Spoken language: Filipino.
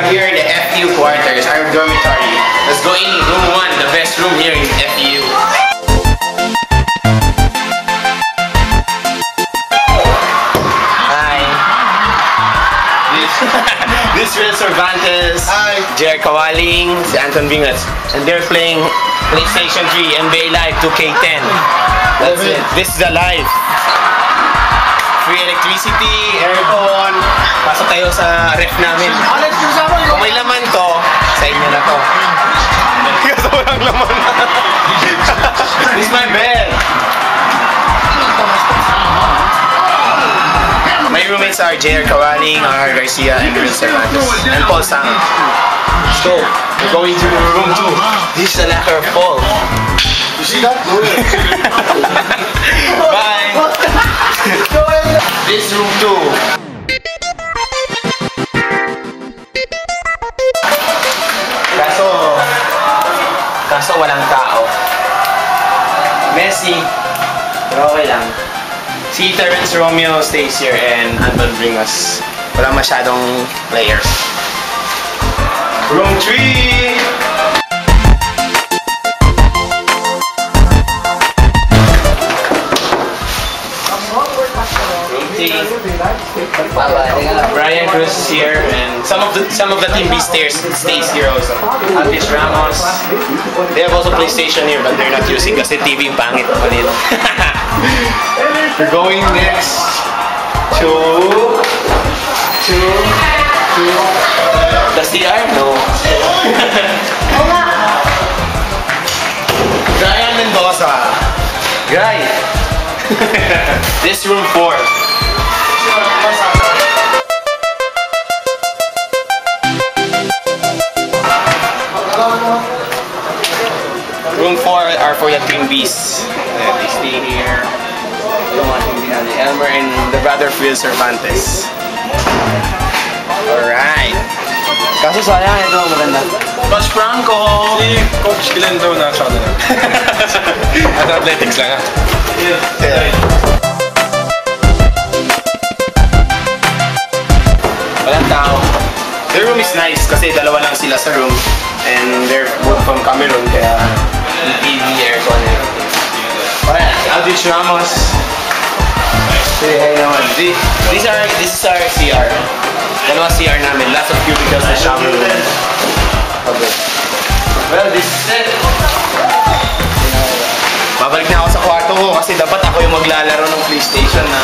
here in the FU quarters, our dormitory. Let's go in room 1, the best room here in FU. Hi. This is Cervantes. Hi. Jer Kawaling, si Anton Bingas. And they're playing PlayStation 3, NBA Live 2K10. That's it. This is the live. Free electricity, aircon. Pasok tayo sa ref namin. Kung may laman to, sa inyo na to. Kasi walang laman. This is my bed. My roommates are J.R. Kawaling, R. Garcia, and Will Cervantes. And Paul Sang. Let's go. We're going to room 2. This is the locker of Paul. You see that? Bye. This room 2. Kaso walang tao. Messy. Pero okay lang. Si Terrence Romeo stays here and Anton Bringas. Wala masyadong players. Room 3! Brian Cruz is here, and some of the Team B stays here also. Alvis Ramos. They have also PlayStation here, but they're not using kasi TV yung pangit pa nila. We're going next to the CR? No. Brian Mendoza. Guy. This room 4. Room 4 are for the Team Bs. They stay here. Elmer and the brother Phil Cervantes. Alright. Kaso sayang ito maganda. Coach Franco! Si Coach Glenn daw na sa kanila. At athletics lang ha. Yeah. Walang tao. Their room is nice kasi dalawa lang sila sa room. And they're both from Cameroon kaya TV, aircon, and everything. Alright, Alvis Ramos. Say hi naman. This is our CR. Dalawa CR namin. Lots of cubicles na shower room. Okay. Well, this is it. Babalik na ako sa kwarto ko kasi dapat ako yung maglalaro ng PlayStation na